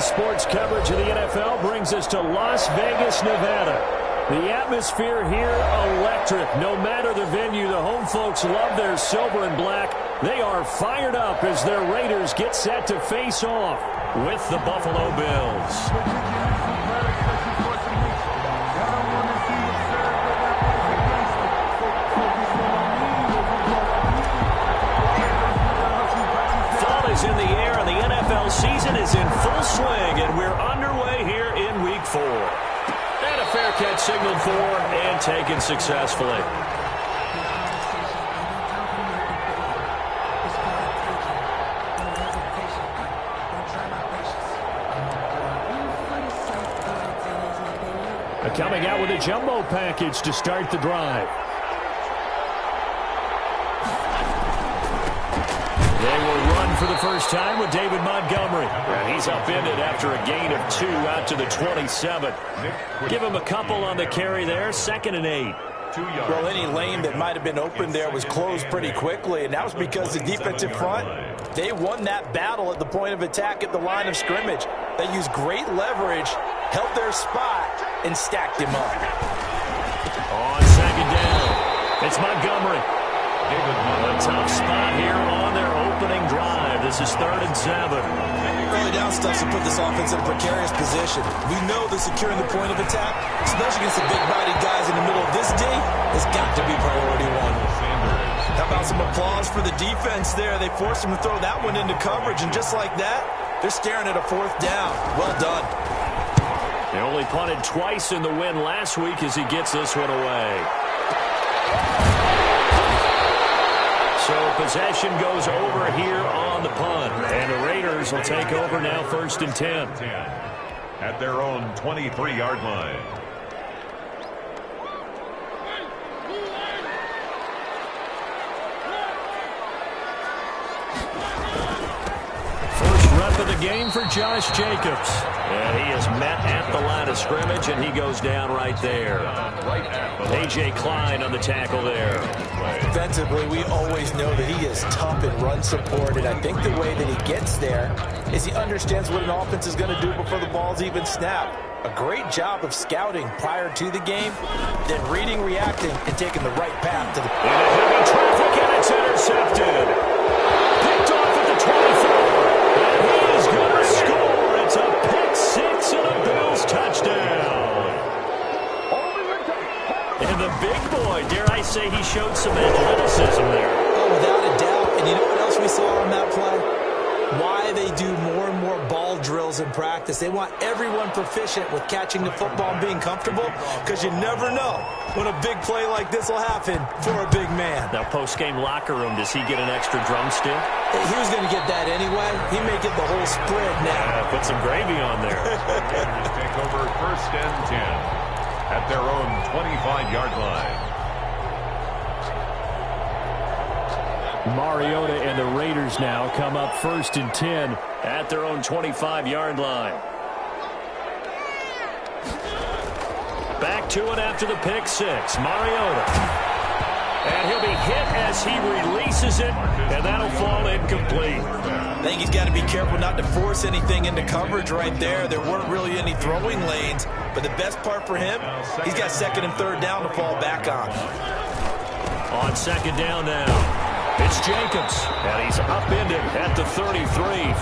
sports coverage of the NFL brings us to Las Vegas, Nevada. The atmosphere here, electric. No matter the venue, the home folks love their silver and black. They are fired up as their Raiders get set to face off with the Buffalo Bills. Fall is in the air, and the NFL season is in full swing, and we're underway here in Week 4. And a fair catch signaled for and taken successfully. Coming out with a jumbo package to start the drive. They will run for the first time with David Montgomery. And he's upended after a gain of 2 out to the 27. Give him a couple on the carry there. 2nd and 8. Well, any lane that might have been open there was closed pretty quickly, and that was because the defensive front, they won that battle at the point of attack at the line of scrimmage. They used great leverage, held their spot, and stacked him up. On 2nd down, it's Montgomery. A tough spot here on their opening drive. This is 3rd and 7. Early down stuff to put this offense in a precarious position. We know that securing the point of attack, especially against the big-bodied guys in the middle of this day, has got to be priority 1. How about some applause for the defense there? They forced him to throw that one into coverage, and just like that, they're staring at a 4th down. Well done. They only punted twice in the win last week as he gets this one away. So possession goes over here on the punt. And the Raiders will take over now 1st and 10. At their own 23-yard line. First rep of the game for Josh Jacobs. And he is met at the line of scrimmage, and he goes down right there. A.J. Klein on the tackle there. Defensively, we always know that he is tough in run support, and I think the way that he gets there is he understands what an offense is going to do before the ball's even snapped. A great job of scouting prior to the game, then reading, reacting, and taking the right path to the... In a heavy traffic, and it's intercepted. Picked off at the 24. And he is going to score. It's a pick 6 and a Bills touchdown. And the big boy, dare I say, he showed some athleticism there. Oh, without a doubt. And you know what else we saw on that play? Why they do more and more ball drills in practice. They want everyone proficient with catching the football and being comfortable, because you never know when a big play like this will happen for a big man. Now, post-game locker room, does he get an extra drumstick? He was going to get that anyway. He may get the whole spread now. Put some gravy on there. Take over 1st and 10. At their own 25-yard line. Mariota and the Raiders now come up 1st and 10 at their own 25-yard line. Back to it after the pick 6. Mariota. And he'll be hit as he releases it, and that'll fall incomplete. I think he's got to be careful not to force anything into coverage right there. There weren't really any throwing lanes, but the best part for him, he's got 2nd and 3rd down to fall back on. On 2nd down now. It's Jacobs, and he's upended at the 33,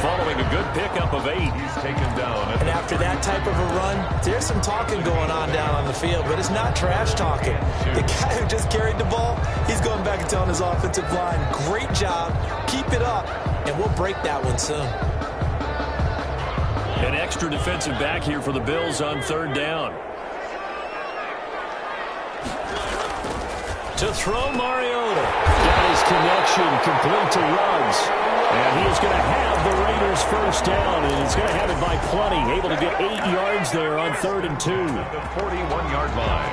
following a good pickup of 8. He's taken down. And after that type of a run, there's some talking going on down on the field, but it's not trash talking. The guy who just carried the ball, he's going back and telling his offensive line, great job, keep it up, and we'll break that one soon. An extra defensive back here for the Bills on 3rd down. To throw Mariota. Got his connection complete to Ruggs. And he is going to have the Raiders 1st down, and he's going to have it by plenty. Able to get 8 yards there on 3rd and 2. At the 41-yard line.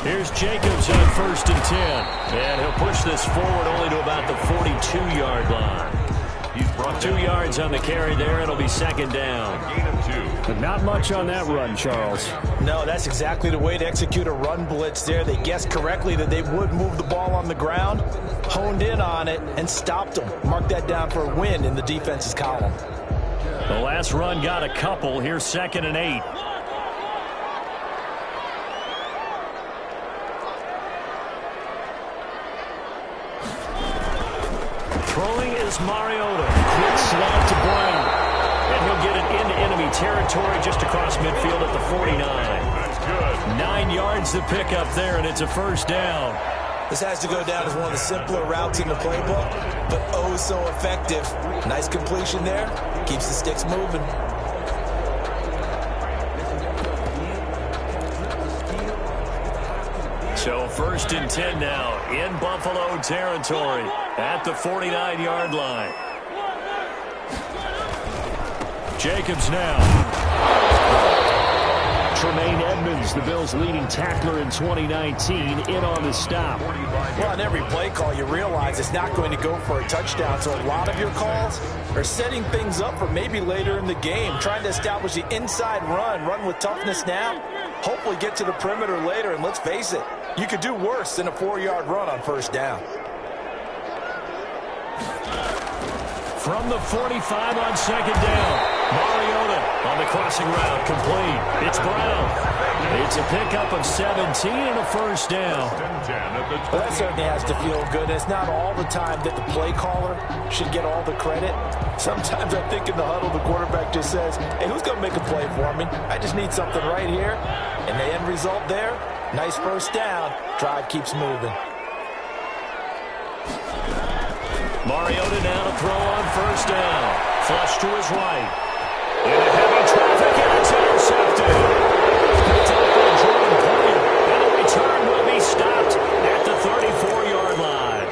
Here's Jacobs on 1st and 10. And he'll push this forward only to about the 42-yard line. He's brought 2 yards on the carry there. It'll be 2nd down. Gain of 2. But not much on that run, Charles. No, that's exactly the way to execute a run blitz there. They guessed correctly that they would move the ball on the ground, honed in on it, and stopped them. Mark that down for a win in the defense's column. The last run got a couple. Here's 2nd and 8. Throwing is Mariota. Quick slant to Brown. And he'll get it into enemy territory just across midfield at the 49. That's good. 9 yards to pick up there, and it's a first down. This has to go down as one of the simpler routes in the playbook, but oh so effective. Nice completion there. Keeps the sticks moving. So 1st and 10 now in Buffalo territory at the 49-yard line. Jacobs now. Tremaine Edmonds, the Bills' leading tackler in 2019, in on the stop. Well, on every play call, you realize it's not going to go for a touchdown, so a lot of your calls are setting things up for maybe later in the game, trying to establish the inside run with toughness now, hopefully get to the perimeter later, and let's face it, you could do worse than a 4-yard run on 1st down. From the 45 on 2nd down. Mariota on the crossing route, complete. It's Brown. It's a pickup of 17 and a first down. Well, that certainly has to feel good. It's not all the time that the play caller should get all the credit. Sometimes I think in the huddle, the quarterback just says, hey, who's going to make a play for me? I just need something right here. And the end result there, nice first down. Drive keeps moving. Mariota now to throw on 1st down. Flush to his right. Into heavy traffic, and it's intercepted. Picked up by Jordan Poyer, and the return will be stopped at the 34-yard line.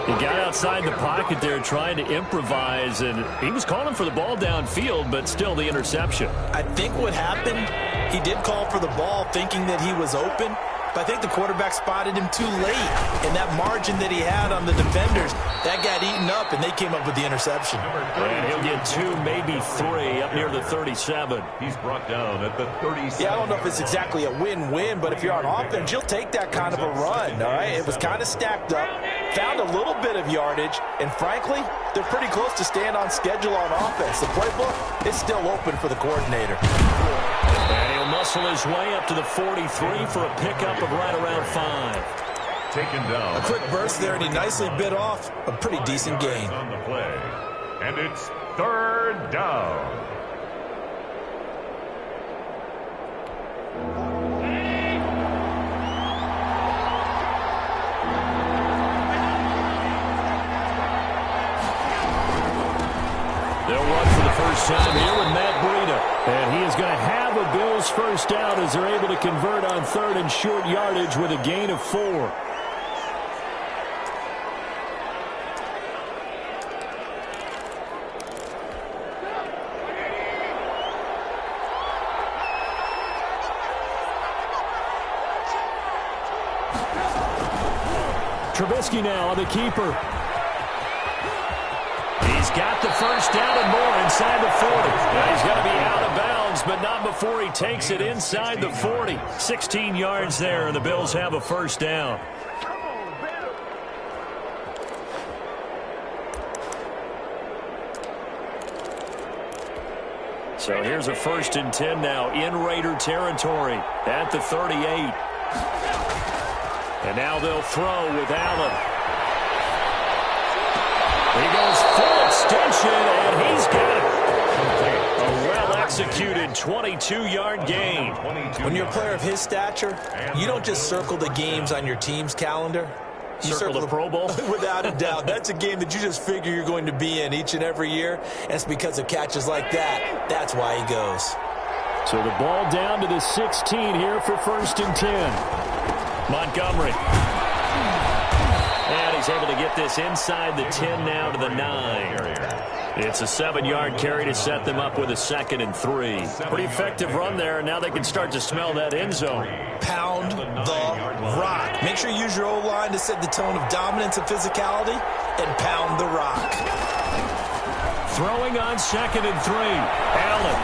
He got outside the pocket there trying to improvise, and he was calling for the ball downfield, but still the interception. I think what happened, he did call for the ball thinking that he was open, but I think the quarterback spotted him too late. And that margin that he had on the defenders, that got eaten up, and they came up with the interception. And he'll get 2, maybe 3, up near the 37. He's brought down at the 37. Yeah, I don't know if it's exactly a win-win, but if you're on offense, you'll take that kind of a run, all right? It was kind of stacked up, found a little bit of yardage, and frankly, they're pretty close to staying on schedule on offense. The playbook is still open for the coordinator. And he'll muscle his way up to the 43 for a pickup of right around 5. Taken down. A quick burst there, and he nicely bit off a pretty decent gain. On the play. And it's 3rd down. They'll run for the first time here with Matt Breida. And he is going to have a Bills first down as they're able to convert on 3rd and short yardage with a gain of 4. Trubisky now on the keeper. He's got the first down and more inside the 40. Now he's going to be out of bounds, but not before he takes it inside the 40. 16 yards there, and the Bills have a first down. So here's a 1st and 10 now in Raider territory at the 38. And now they'll throw with Allen. He goes full extension, and he's got it. A well-executed 22-yard gain. When you're a player of his stature, you don't just circle the games on your team's calendar. You circle the Pro Bowl? Without a doubt. That's a game that you just figure you're going to be in each and every year. And it's because of catches like that. That's why he goes. So the ball down to the 16 here for 1st and 10. Montgomery. And he's able to get this inside the 10 now to the 9. It's a 7-yard carry to set them up with a 2nd and 3. Pretty effective run there, and now they can start to smell that end zone. Pound the rock. Make sure you use your O-line to set the tone of dominance and physicality, and pound the rock. Throwing on 2nd and 3. Allen.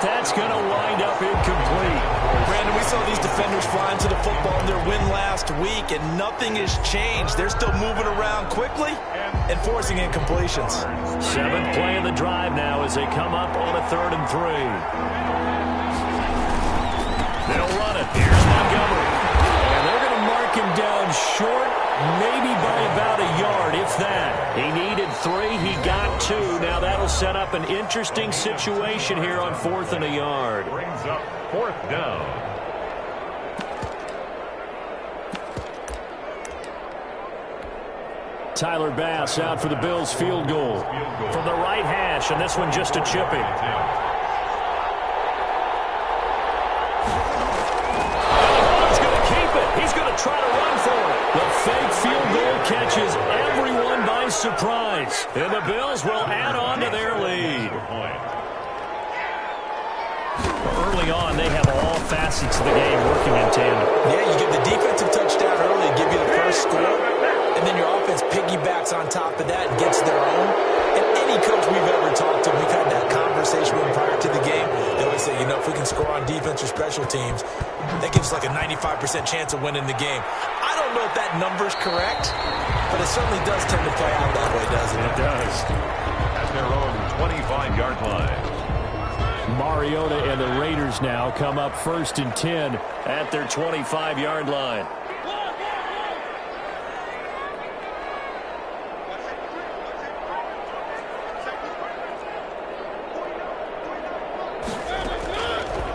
that's going to wind up incomplete. Brandon, we saw these defenders flying to the football in their win last week, and nothing has changed. They're still moving around quickly and forcing incompletions. 7th play of the drive now as they come up on a 3rd and 3. They'll run it. Here's Montgomery. And they're going to mark him down short, maybe by about a yard, if that. He needed 3. He got 2. Now that'll set up an interesting situation here on 4th and a yard. Brings up 4th down. Tyler Bass out for the Bills field goal from the right hash, and this one just a chipping. He's going to keep it. He's going to try to run for it. The fake field goal catches everyone by surprise, and the Bills will add on to their lead. Early on, they have all facets of the game working in tandem. Yeah, you give the defensive touchdown early, give you the first score, and then your offense piggybacks on top of that and gets their own. And any coach we've ever talked to, we've had that conversation with prior to the game. They always say, you know, if we can score on defense or special teams, that gives us like a 95% chance of winning the game. I don't know if that number's correct, but it certainly does tend to play out that way, doesn't it? It does. At their own 25-yard line. Mariota and the Raiders now come up 1st and 10 at their 25-yard line.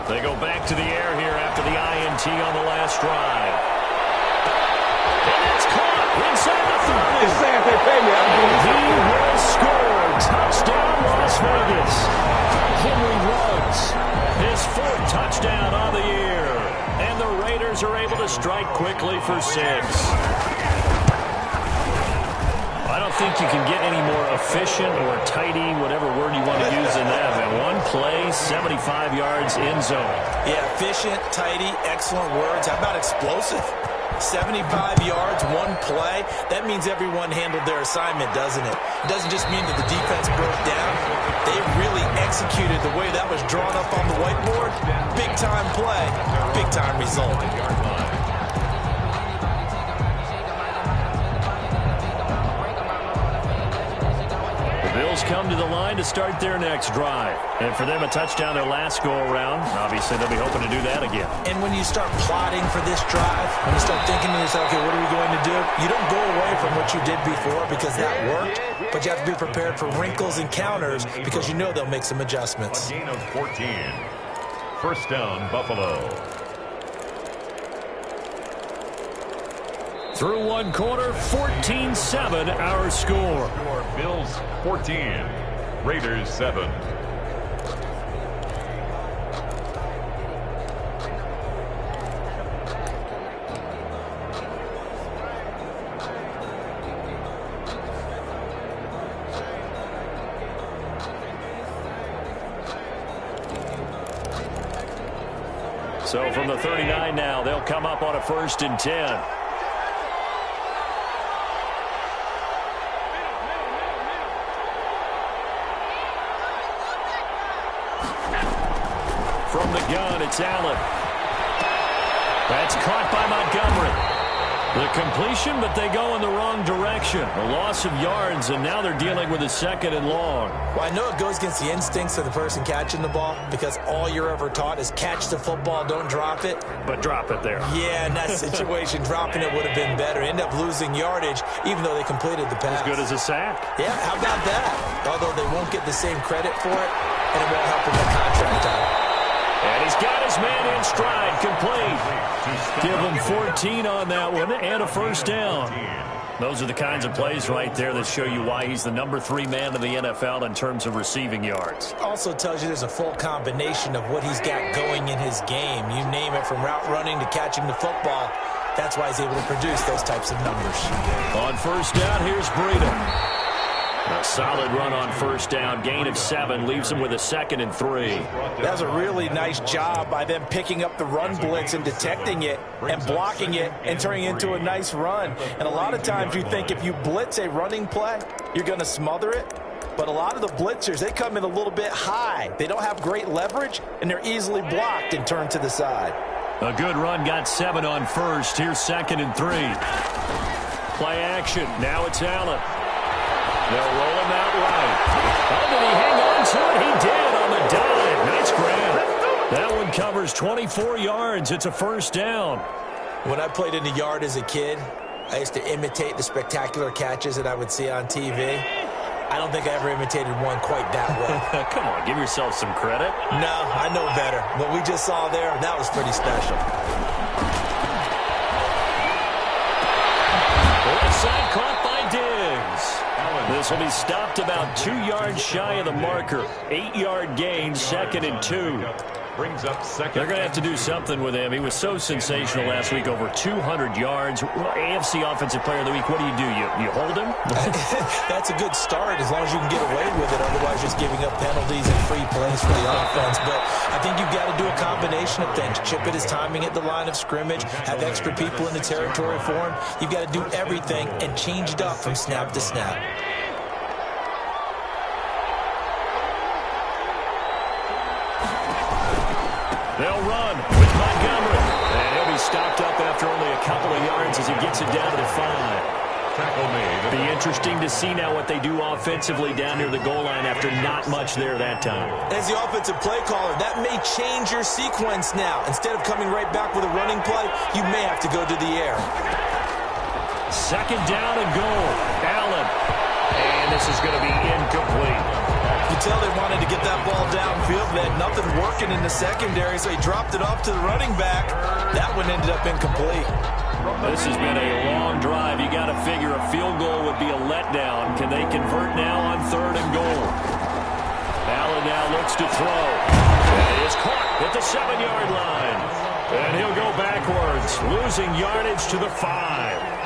They go back to the air here after the INT on the last drive. And it's caught inside the 30. He will score. Touchdown, Las Vegas. Henry Ruggs, his 4th touchdown on the year. And the Raiders are able to strike quickly for 6. I don't think you can get any more efficient or tidy, whatever word you want to use in that. And one play, 75 yards in zone. Yeah, efficient, tidy, excellent words. How about explosive? 75 yards, one play. That means everyone handled their assignment, doesn't it? It doesn't just mean that the defense broke down. They really executed the way that was drawn up on the whiteboard. Big-time play, big-time result. Bills come to the line to start their next drive. And for them, a touchdown their last go-around. Obviously, they'll be hoping to do that again. And when you start plotting for this drive, when you start thinking to yourself, okay, what are we going to do? You don't go away from what you did before because that worked, but you have to be prepared for wrinkles and counters because you know they'll make some adjustments. A gain of 14. 1st down, Buffalo. Through one quarter, 14-7 our score. Bills 14, Raiders 7. So from the 39 now, they'll come up on a 1st and 10. From the gun, it's Allen. That's caught by Montgomery. The completion, but they go in the wrong direction. A loss of yards, and now they're dealing with a 2nd and long. Well, I know it goes against the instincts of the person catching the ball because all you're ever taught is catch the football, don't drop it. But drop it there. Yeah, in that situation, dropping it would have been better. End up losing yardage, even though they completed the pass. As good as a sack. Yeah, how about that? Although they won't get the same credit for it, and it won't help them with contract time. And he's got his man in stride, complete. Give him 14 on that one and a 1st down. Those are the kinds of plays right there that show you why he's the number 3 man in the NFL in terms of receiving yards. Also tells you there's a full combination of what he's got going in his game. You name it, from route running to catching the football. That's why he's able to produce those types of numbers. On 1st down, here's Breida. A solid run on 1st down. Gain of 7 leaves him with a 2nd and 3. That was a really nice job by them picking up the run blitz and detecting it and blocking it and turning it into a nice run. And a lot of times you think if you blitz a running play, you're going to smother it. But a lot of the blitzers, they come in a little bit high. They don't have great leverage, and they're easily blocked and turned to the side. A good run, got 7 on first. Here's 2nd and 3. Play action. Now it's Allen. They'll roll him out right. Oh, did he hang on to it? He did on the dive. Nice grab. That one covers 24 yards. It's a first down. When I played in the yard as a kid, I used to imitate the spectacular catches that I would see on TV. I don't think I ever imitated one quite that well. Come on, give yourself some credit. No, I know better. What we just saw there, that was pretty special. Left side caught by Diggs. This will be stopped about 2 yards shy of the marker. 8-yard gain, 2nd and 2. Brings up second. They're going to have to do something with him. He was so sensational last week, over 200 yards. AFC Offensive Player of the Week, what do? You hold him? That's a good start as long as you can get away with it. Otherwise, just giving up penalties and free plays for the offense. But I think you've got to do a combination of things. Chip at his timing at the line of scrimmage, have extra people in the territory for him. You've got to do everything and change it up from snap to snap. They'll run with Montgomery. And he'll be stopped up after only a couple of yards as he gets it down to the 5. Tackle made. Be interesting to see now what they do offensively down near the goal line after not much there that time. As the offensive play caller, that may change your sequence now. Instead of coming right back with a running play, you may have to go to the air. 2nd down and goal. Allen. And this is going to be incomplete. You tell they wanted to get that ball downfield. They had nothing working in the secondary, so he dropped it off to the running back. That one ended up incomplete. This has been a long drive. You got to figure a field goal would be a letdown. Can they convert now on 3rd and goal? Allen now looks to throw. And he is caught at the 7-yard line. And he'll go backwards, losing yardage to the 5.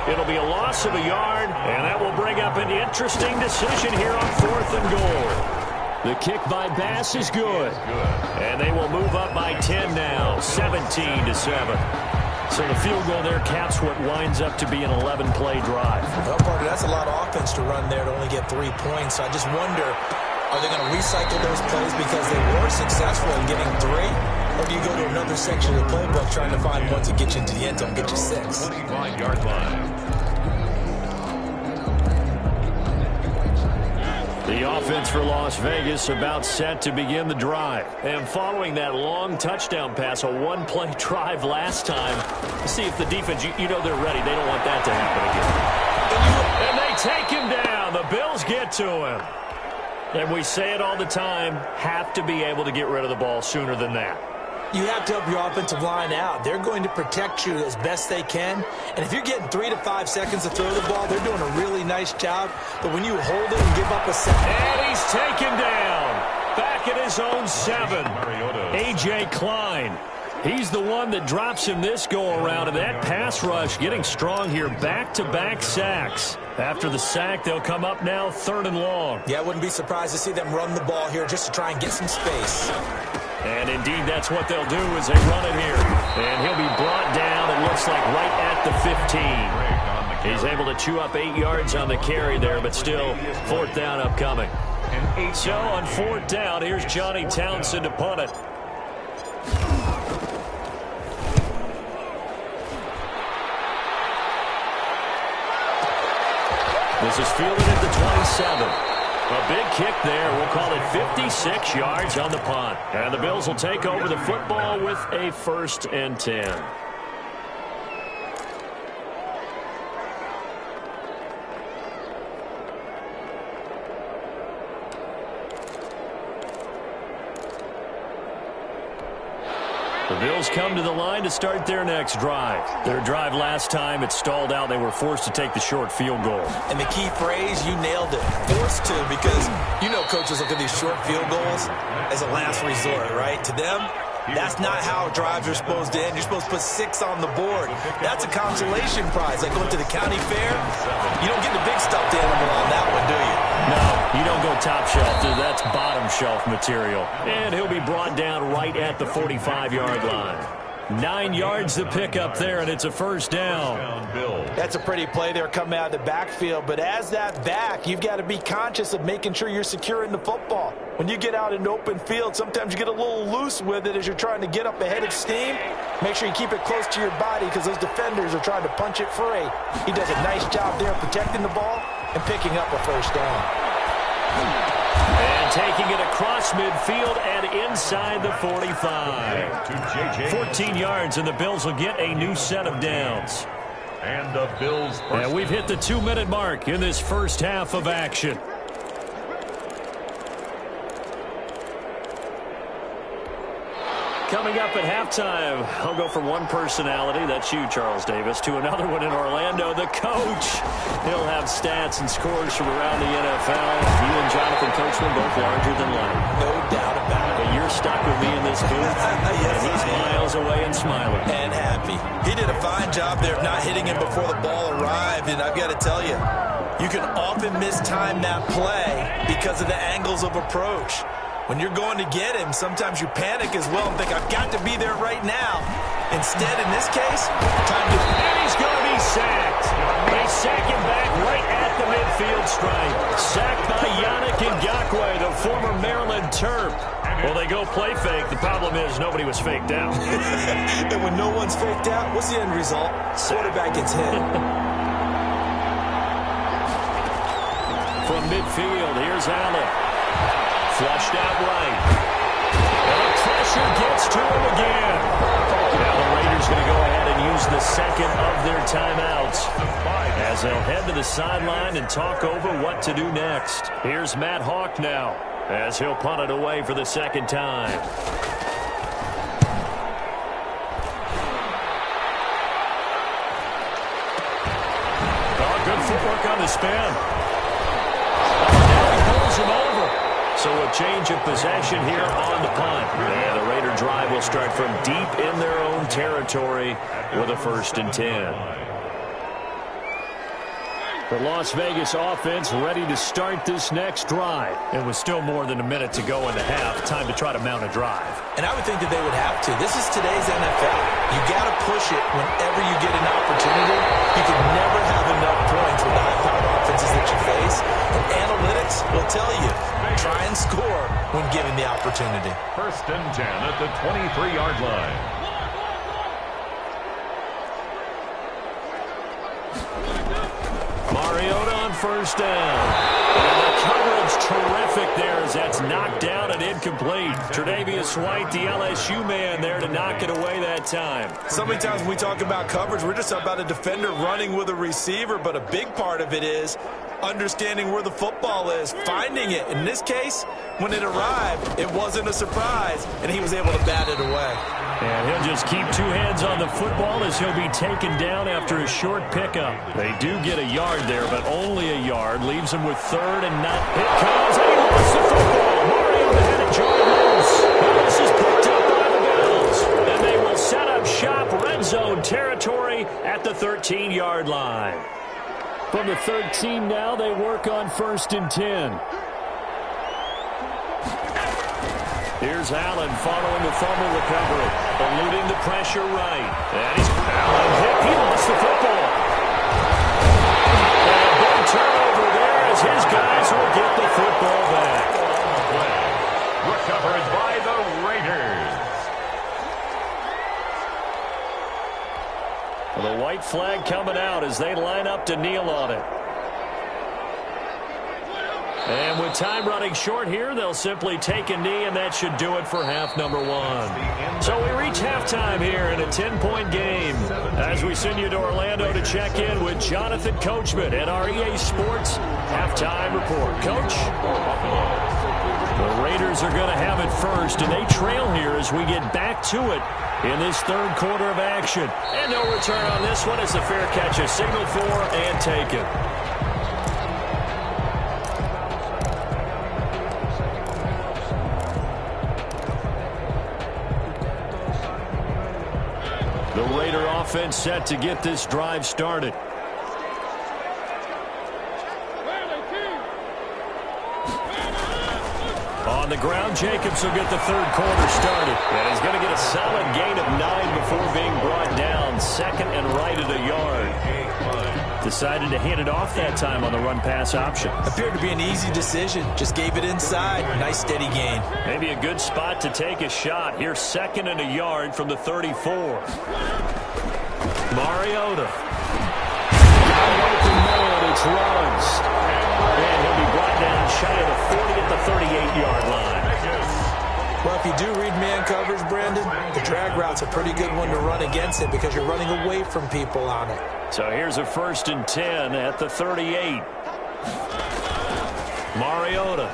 It'll be a loss of a yard, and that will bring up an interesting decision here on 4th and goal. The kick by Bass is good. And they will move up by 10 now, 17-7. So the field goal there caps what winds up to be an 11-play drive. Well, Parker, that's a lot of offense to run there to only get 3 points. So I just wonder, are they going to recycle those plays because they were successful in getting 3? Or do you go to another section of the playbook trying to find one to get you into the end zone, get you 6? 25-yard line. The offense for Las Vegas about set to begin the drive. And following that long touchdown pass, a 1-play drive last time, see if the defense, you know they're ready. They don't want that to happen again. And they take him down. The Bills get to him. And we say it all the time, have to be able to get rid of the ball sooner than that. You have to help your offensive line out. They're going to protect you as best they can. And if you're getting 3 to 5 seconds to throw the ball, they're doing a really nice job. But when you hold it and give up a second. And he's taken down. Back at his own 7. A.J. Klein. He's the one that drops him this go-around. And that pass rush getting strong here. Back-to-back sacks. After the sack, they'll come up now 3rd and long. Yeah, I wouldn't be surprised to see them run the ball here just to try and get some space. And indeed, that's what they'll do as they run it here. And he'll be brought down, it looks like, right at the 15. He's able to chew up 8 yards on the carry there, but still 4th down upcoming. So on 4th down, here's Johnny Townsend to punt it. This is fielded at the 27. A big kick there. We'll call it 56 yards on the punt. And the Bills will take over the football with a 1st and 10. The Bills come to the line to start their next drive. Their drive last time, it stalled out. They were forced to take the short field goal. And the key phrase, you nailed it. Forced to, because you know coaches look at these short field goals as a last resort, right? To them, that's not how drives are supposed to end. You're supposed to put 6 on the board. That's a consolation prize. Like going to the county fair, you don't get the big stuffed animal on that one, do you? No, you don't go top shelf. That's bottom shelf material. And he'll be brought down right at the 45-yard line. 9 yards to pick up there, and it's a first down. That's a pretty play there coming out of the backfield. But as that back, you've got to be conscious of making sure you're securing the football. When you get out in open field, sometimes you get a little loose with it as you're trying to get up ahead of steam. Make sure you keep it close to your body because those defenders are trying to punch it free. He does a nice job there protecting the ball and picking up a first down. And taking it across midfield and inside the 45. 14 yards, and the Bills will get a new set of downs. And the Bills. And we've hit the 2-minute mark in this first half of action. Coming up at halftime, I'll go from one personality, that's you, Charles Davis, to another one in Orlando, the coach. He'll have stats and scores from around the NFL. You and Jonathan Coachman both larger than life. No doubt about it. But you're stuck with me in this booth, yes, and he's miles away and smiling. And happy. He did a fine job there of not hitting him before the ball arrived, and I've got to tell you, you can often mistime that play because of the angles of approach. When you're going to get him, sometimes you panic as well and think, I've got to be there right now. Instead, in this case, time to... And he's going to be sacked. They sack him back right at the midfield stripe. Sacked by Yannick Ngakoue, the former Maryland Terp. Well, they go play fake. The problem is nobody was faked out. And when no one's faked out, what's the end result? Quarterback gets hit. From midfield, here's Allen. Flushed out right. And the pressure gets to him again. Now the Raiders going to go ahead and use the second of their timeouts as they'll head to the sideline and talk over what to do next. Here's Matt Hawk now as he'll punt it away for the second time. Oh, good footwork on the spin. Now he pulls him over. So a change of possession here on the punt. And the Raider drive will start from deep in their own territory with a 1st and 10. The Las Vegas offense ready to start this next drive. And with still more than a minute to go in the half, time to try to mount a drive. And I would think that they would have to. This is today's NFL. You got to push it whenever you get an opportunity. You can never have enough points with the high-powered offenses that you face. And analytics will tell you, try and score when given the opportunity. 1st and 10 at the 23-yard line. Mariota on 1st down. And the coverage terrific there as that's knocked down and incomplete. Tre'Davious White, the LSU man, there to knock it away that time. So many times when we talk about coverage, we're just talking about a defender running with a receiver, but a big part of it is understanding where the football is, finding it. In this case, when it arrived, it wasn't a surprise, and he was able to bat it away. And he'll just keep 2 hands on the football as he'll be taken down after a short pickup. They do get a yard there, but only a yard. Leaves him with 3rd and 9. It comes, and he lost the football. Mariota had it jarred loose. And this is picked up by the Bills. And they will set up shop, red zone territory at the 13-yard line. From the 13 now, they work on 1st and 10. Here's Allen following the fumble recovery. Eluding the pressure right. And he's Allen hit. He lost the football. And a big turnover there as his guys will get the football back. Recovered by the Raiders. Well, the white flag coming out as they line up to kneel on it. And with time running short here, they'll simply take a knee, and that should do it for half number 1. So we reach halftime here in a 10-point game as we send you to Orlando to check in with Jonathan Coachman at our EA Sports Halftime Report. Coach? The Raiders are going to have it first, and they trail here as we get back to it in this 3rd quarter of action. And no return on this one as the fair catch is signaled for and taken. The Raider offense set to get this drive started. On the ground, Jacobs will get the third quarter started. And he's going to get a solid gain of 9 before being brought down. Second and right at a yard. Decided to hand it off that time on the run-pass option. Appeared to be an easy decision. Just gave it inside. Nice steady gain. Maybe a good spot to take a shot. Here's second and a yard from the 34. Mariota. Open man, it's Ruggs. And he'll be brought down shy of the 40 at the 38-yard line. Well, if you do read man coverage, Brandon, the drag route's a pretty good one to run against it because you're running away from people on it. So here's a 1st and 10 at the 38. Mariota.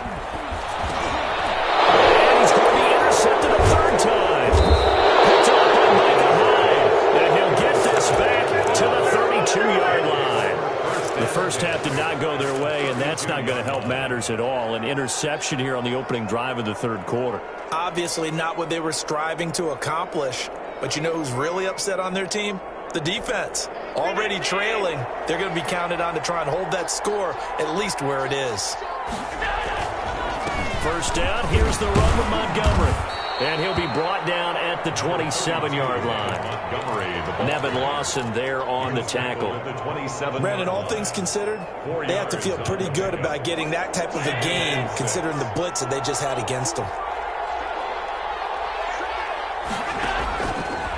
And he's going to be intercepted a third time. Picked up by Micah Hyde. And he'll get this back to the 32-yard line. The first half did not go their way, and that's not going to help matters at all. An interception here on the opening drive of the third quarter. Obviously not what they were striving to accomplish. But you know who's really upset on their team? The defense. Already trailing. They're going to be counted on to try and hold that score at least where it is. First down. Here's the run with Montgomery. And he'll be brought down at the 27-yard line. Nevin Lawson there on the tackle. Brandon, all things considered, they have to feel pretty good about getting that type of a gain considering the blitz that they just had against them.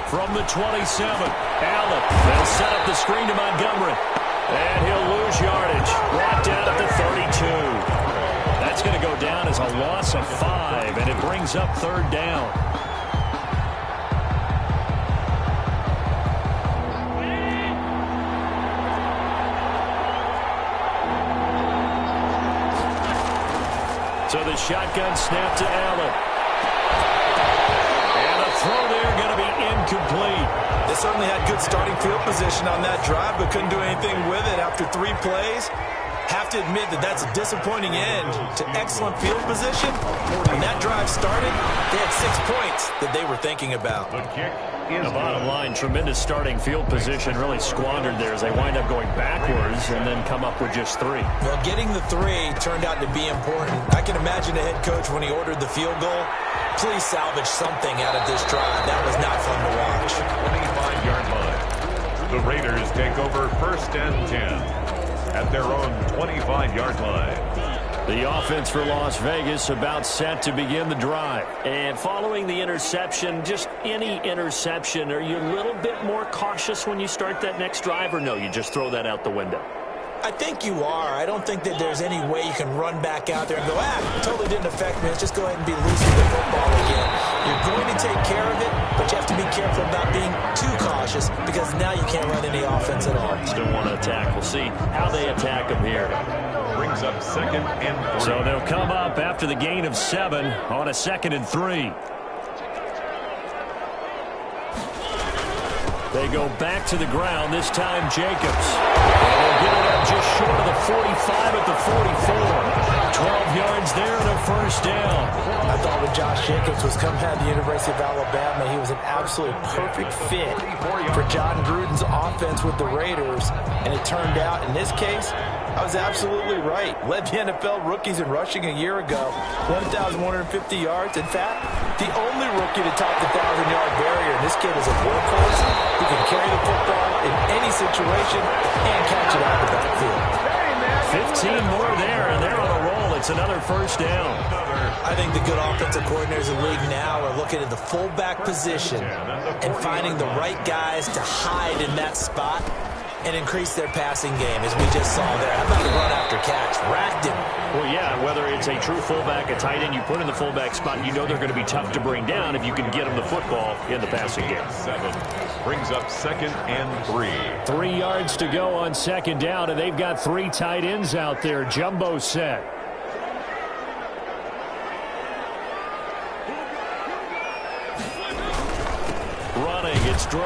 From the 27, Allen. They'll set up the screen to Montgomery. And he'll lose yardage. Brought down at the 32. That's going to go down as a loss of 5, and it brings up third down. So the shotgun snap to Allen. And a throw there going to be incomplete. They certainly had good starting field position on that drive, but couldn't do anything with it after 3 plays. Have to admit that that's a disappointing end to excellent field position. When that drive started, they had 6 points that they were thinking about. The kick is the bottom line, tremendous starting field position, really squandered there as they wind up going backwards and then come up with just 3. Well, getting the 3 turned out to be important. I can imagine the head coach when he ordered the field goal. Please salvage something out of this drive. That was not fun to watch. 25-yard line. The Raiders take over 1st and 10. At their own 25-yard line. The offense for Las Vegas about set to begin the drive. And following the interception, just any interception, are you a little bit more cautious when you start that next drive, or no, you just throw that out the window? I think you are. I don't think that there's any way you can run back out there and go, it totally didn't affect me. Let's just go ahead and be loose with the football again. You're going to take care of it, but you have to be careful about being too cautious because now you can't run any offense at all. Still want to attack. We'll see how they attack them here. Brings up 2nd and 3. So they'll come up after the gain of 7 on a 2nd and 3. They go back to the ground, this time Jacobs. And they'll get it up just short of the 45 at the 44. 12 yards there and a first down. I thought when Josh Jacobs was coming out of the University of Alabama, he was an absolute perfect fit for John Gruden's offense with the Raiders. And it turned out, in this case, I was absolutely right. Led the NFL rookies in rushing a year ago. 1,150 yards. In fact, the only rookie to top the 1,000-yard barrier. And this kid is a workhorse who can carry the football in any situation and catch it out of the backfield. 15 more there, and they're on a roll. It's another first down. I think the good offensive coordinators in the league now are looking at the fullback position and finding the right guys to hide in that spot and increase their passing game, as we just saw there. How about the run after catch? Racked him. Well, yeah, whether it's a true fullback, a tight end, you put in the fullback spot, you know they're going to be tough to bring down if you can get them the football in the passing game. 7 brings up 2nd and 3. 3 yards to go on 2nd down, and they've got 3 tight ends out there. Jumbo set. Running, it's Drake.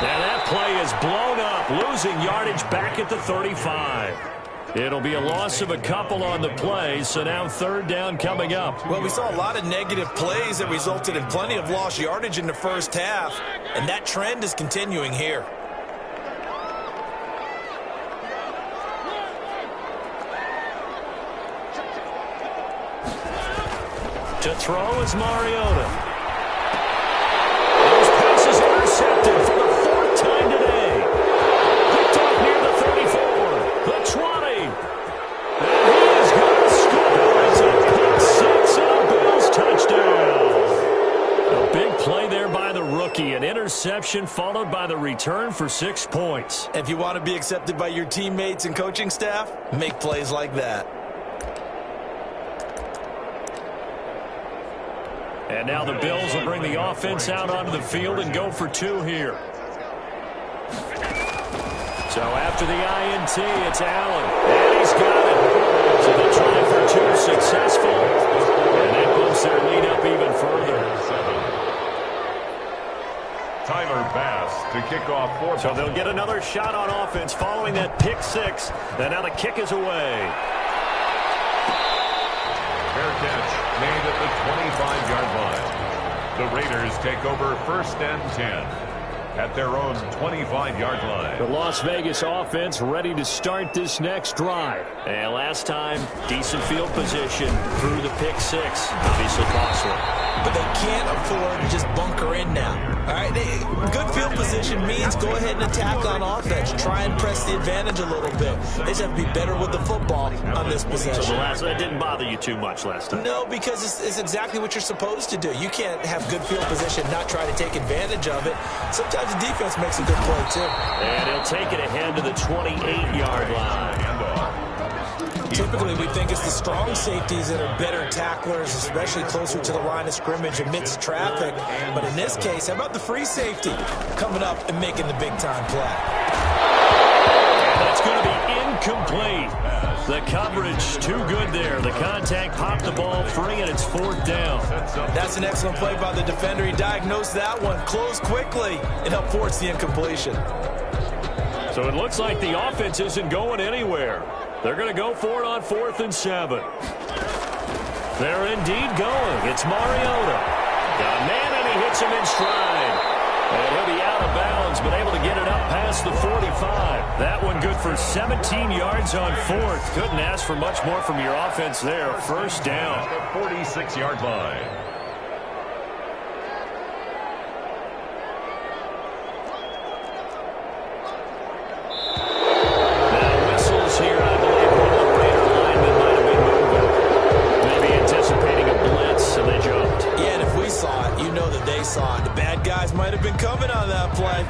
And that play is blown up, losing yardage back at the 35. It'll be a loss of a couple on the play, so now 3rd down coming up. Well, we saw a lot of negative plays that resulted in plenty of lost yardage in the first half, and that trend is continuing here. To throw is Mariota. Those passes intercepted for the fourth time today. Picked off near the 34, the 20. And he is going to score. It's a pick six and a Bills touchdown. A big play there by the rookie. An interception followed by the return for 6 points. If you want to be accepted by your teammates and coaching staff, make plays like that. And now the Bills will bring the offense out onto the field and go for 2 here. So after the INT, it's Allen. And he's got it. So they try for 2 successful. And that bumps their lead up even further. Tyler Bass to kick off 4. So they'll get another shot on offense following that pick 6. And now the kick is away. Fair catch made at the 25-yard line. The Raiders take over 1st and 10 at their own 25-yard line. The Las Vegas offense ready to start this next drive. And last time, decent field position through the pick 6. Obviously costly. But they can't afford to just bunker in now. All right, good field position means go ahead and attack on offense. Try and press the advantage a little bit. They just have to be better with the football on this possession. So that didn't bother you too much last time? No, because it's exactly what you're supposed to do. You can't have good field position, not try to take advantage of it. Sometimes the defense makes a good play, too. And he'll take it ahead to the 28-yard line. Typically, we think it's the strong safeties that are better tacklers, especially closer to the line of scrimmage amidst traffic. But in this case, how about the free safety coming up and making the big-time play? And that's going to be incomplete. The coverage too good there. The contact popped the ball free, and it's 4th down. That's an excellent play by the defender. He diagnosed that one, closed quickly, and helped force the incompletion. So it looks like the offense isn't going anywhere. They're going to go for it on 4th and 7. They're indeed going. It's Mariota. Got a man, and he hits him in stride. And he'll be out of bounds, but able to get it up past the 45. That one good for 17 yards on 4th. Couldn't ask for much more from your offense there. 1st down. 46-yard line.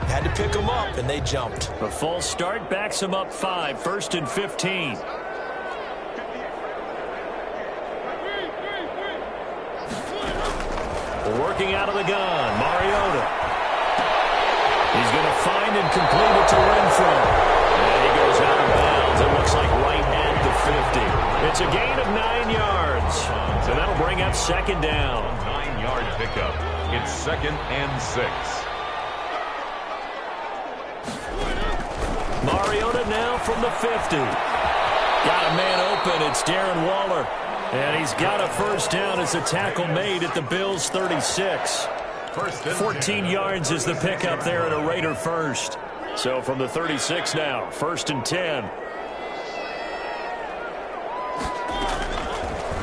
Had to pick them up, and they jumped. The false start backs them up 5. 1st and 15. Working out of the gun, Mariota. He's going to find and complete it to Renfro. And he goes out of bounds. It looks like right at the 50. It's a gain of 9 yards. So that'll bring up 2nd down. 9-yard pickup. It's 2nd and 6. Mariota now from the 50. Got a man open. It's Darren Waller. And he's got a 1st down as a tackle made at the Bills' 36. 14 yards is the pickup there at a Raider 1st. So from the 36 now, 1st and 10.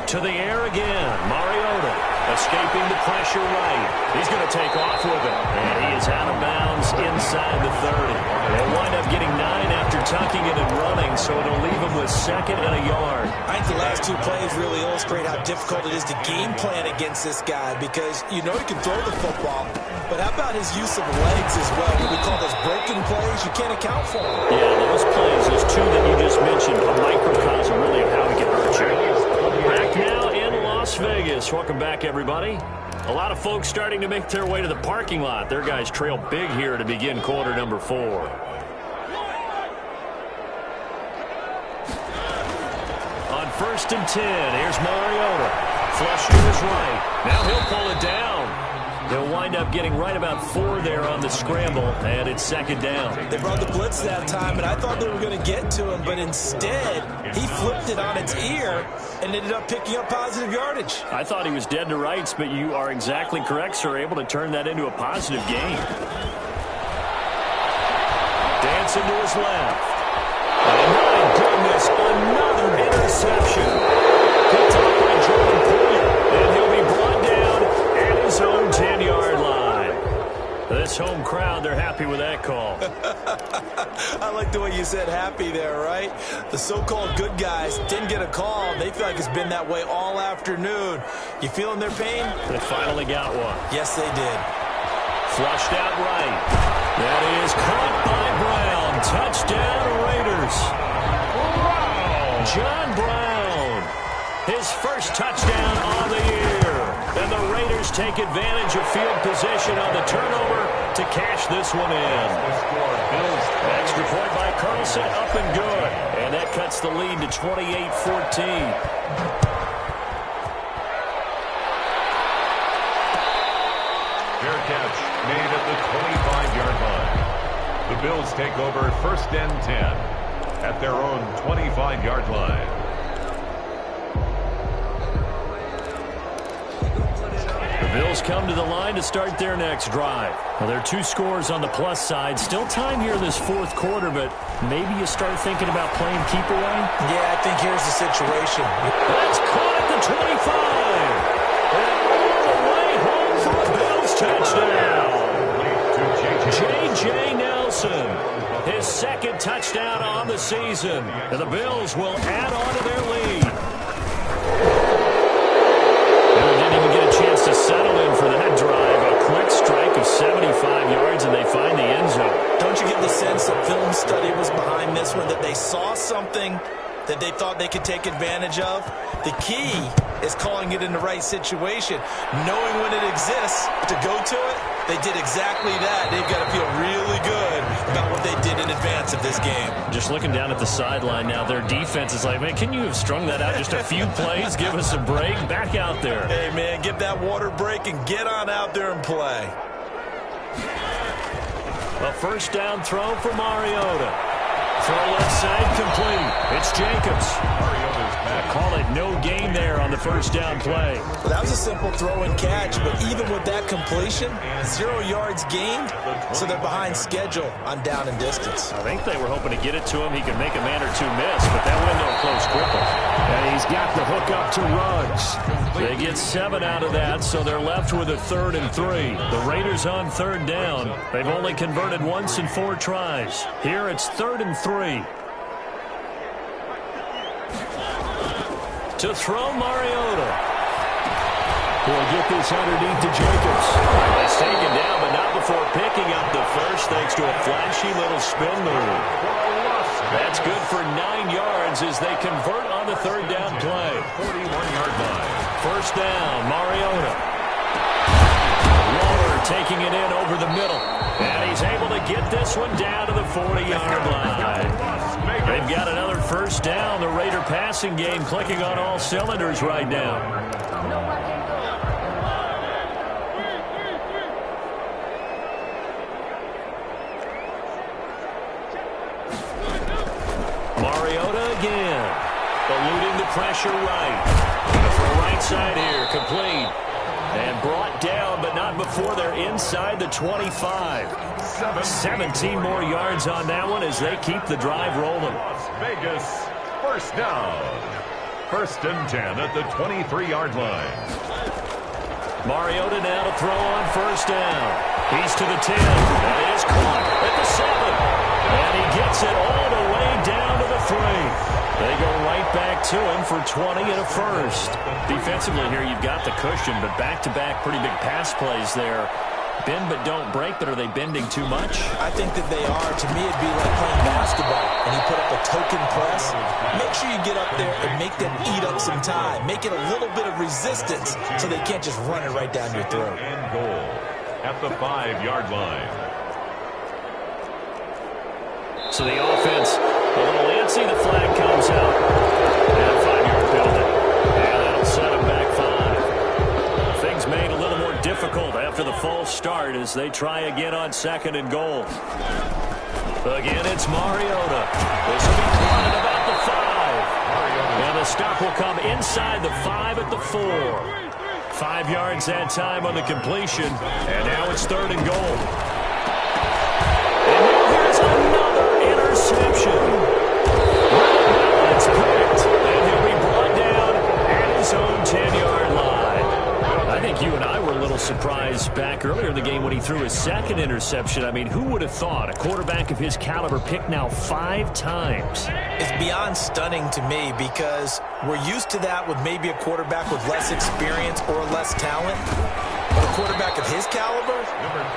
To the air again. Mariota escaping the pressure right. He's going to take off with it. And he is out of bounds inside the 30. They'll wind up getting 9 after tucking it and running, so it'll leave him with 2nd and a yard. I think the last 2 plays really illustrate how difficult it is to game plan against this guy because you know he can throw the football, but how about his use of legs as well? What we call those broken plays, you can't account for them. Yeah, those plays, those 2 that you just mentioned, a microcosm really of how he can hurt you. Back now in Las Vegas. Welcome back, everybody. A lot of folks starting to make their way to the parking lot. Their guys trail big here to begin quarter number 4. On 1st and 10, here's Mariota. Flush to his right. Now he'll pull it down. They'll wind up getting right about 4 there on the scramble, and it's 2nd down. They brought the blitz that time, and I thought they were going to get to him, but instead he flipped it on its ear and ended up picking up positive yardage. I thought he was dead to rights, but you are exactly correct, sir, able to turn that into a positive gain. Dancing to his left. And my goodness, another interception. Picked up by Jordan Poyer, and he'll be brought this home crowd, they're happy with that call. I like the way you said happy there, right? The so-called good guys didn't get a call. They feel like it's been that way all afternoon. You feeling their pain? They finally got one. Yes, they did. Flushed out right. That is caught by Brown. Touchdown, Raiders. John Brown, his first touchdown on the year. And the Raiders take advantage of field position on the turnover to cash this one in. Extra point by Carlson, up and good. And that cuts the lead to 28-14. Fair catch made at the 25-yard line. The Bills take over 1st and 10 at their own 25-yard line. The Bills come to the line to start their next drive. Well, there are 2 scores on the plus side. Still time here in this 4th quarter, but maybe you start thinking about playing keep away? Yeah, I think here's the situation. That's caught at the 25. And all the way home for a Bills touchdown. J.J. Nelson, his 2nd touchdown on the season. And the Bills will add on to their lead. Chance to settle in for that drive. A quick strike of 75 yards, and they find the end zone. Don't you get the sense that film study was behind this one, that they saw something that they thought they could take advantage of? The key is calling it in the right situation, knowing when it exists to go to it. They did exactly that. They've got to feel really good about what they did in advance of this game. Just looking down at the sideline now, their defense is like, man, can you have strung that out just a few plays? Give us a break. Back out there. Hey, man, give that water break and get on out there and play. A 1st down throw for Mariota. Throw left side complete. It's Jacobs. Call it no gain there on the 1st down play. Well, that was a simple throw and catch, but even with that completion, 0 yards gained, so they're behind schedule on down and distance. I think they were hoping to get it to him. He could make a man or 2 miss, but that window close crippled. And he's got the hook up to Ruggs. They get 7 out of that, so they're left with a 3rd and 3. The Raiders on 3rd down. They've only converted once in 4 tries. Here it's 3rd and 3. To throw Mariota. He'll get this underneath to Jacobs. It's taken down, but not before picking up the first thanks to a flashy little spin move. That's good for 9 yards as they convert on the 3rd down play. 41-yard line. 1st down, Mariota. Waller taking it in over the middle. And he's able to get this one down to the 40-yard line. They've got another 1st down. The Raider passing game clicking on all cylinders right now. Mariota again. Eluding the pressure right. Gonna throw right side here. Complete. And brought down, but not before they're inside the 25. 17 more yards on that one as they keep the drive rolling. Las Vegas, 1st down. 1st and 10 at the 23-yard line. Mariota now to throw on 1st down. He's to the 10. That is caught at the 7. And he gets it all the way down to the 3. They go right back to him for 20 and a 1st. Defensively here, you've got the cushion, but back-to-back pretty big pass plays there. Bend but don't break, but are they bending too much? I think that they are. To me, it'd be like playing basketball, and you put up a token press. Make sure you get up there and make them eat up some time. Make it a little bit of resistance so they can't just run it right down your throat. And goal at the 5-yard line. So the offense, a little antsy. The flag comes out. And a 5-yard penalty. And that'll set them back 5. Things made a little more difficult after the false start as they try again on 2nd and goal. Again, it's Mariota. This will be caught at about the 5. And the stop will come inside the 5 at the 4. 5 yards that time on the completion. And now it's 3rd and goal. And now here's another interception. It's picked. And he'll be brought down at his own 10-yard line. I think think you and I were a little surprised back earlier in the game when he threw his second interception. I mean, who would have thought a quarterback of his caliber picked now 5 times? It's beyond stunning to me because we're used to that with maybe a quarterback with less experience or less talent. But a quarterback of his caliber,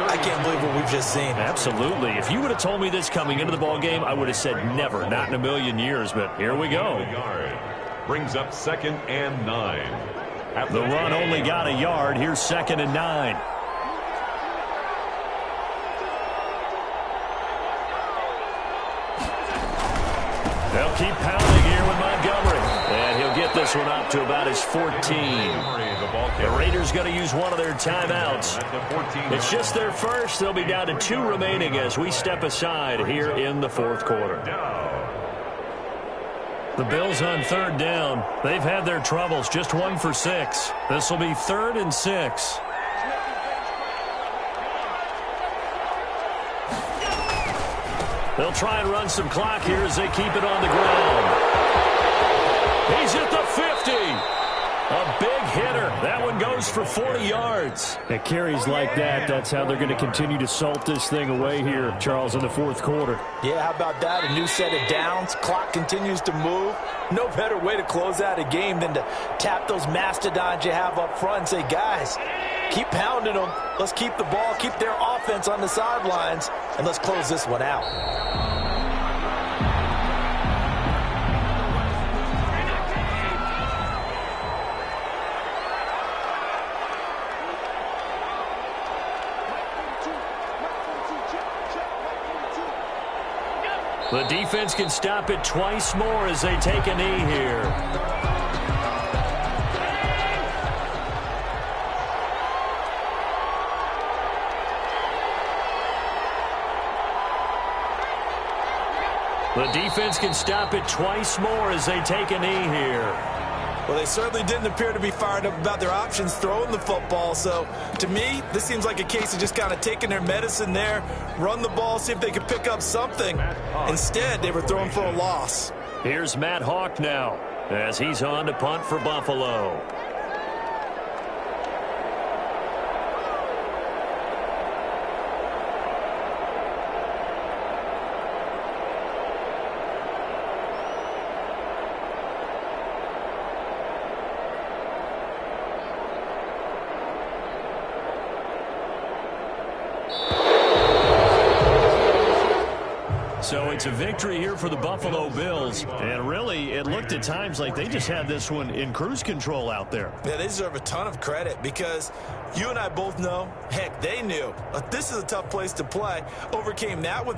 I can't believe what we've just seen. Absolutely. If you would have told me this coming into the ball game, I would have said never, not in a million years. But here we go. Brings up 2nd and 9. The run only got a yard. Here's 2nd and 9. They'll keep pounding here with Montgomery. And he'll get this one up to about his 14. The Raiders going to use one of their timeouts. It's just their first. They'll be down to 2 remaining as we step aside here in the 4th quarter. The Bills on 3rd down. They've had their troubles. Just 1 for 6. This will be 3rd and 6. They'll try and run some clock here as they keep it on the ground. He's at the 50. A big hitter. That one goes for 40 yards. At carries like that, that's how they're going to continue to salt this thing away here, Charles, in the 4th quarter. Yeah, how about that? A new set of downs. Clock continues to move. No better way to close out a game than to tap those mastodons you have up front and say, guys, keep pounding them. Let's keep the ball, keep their offense on the sidelines, and let's close this one out. The defense can stop it twice more as they take a knee here. The defense can stop it twice more as they take a knee here. Well, they certainly didn't appear to be fired up about their options throwing the football. So, to me, this seems like a case of just kind of taking their medicine there, run the ball, see if they could pick up something. Instead, they were throwing for a loss. Here's Matt Hawk now as he's on to punt for Buffalo. So it's a victory here for the Buffalo Bills. And really, it looked at times like they just had this one in cruise control out there. Yeah, they deserve a ton of credit because you and I both know, heck, they knew. This is a tough place to play. Overcame that with the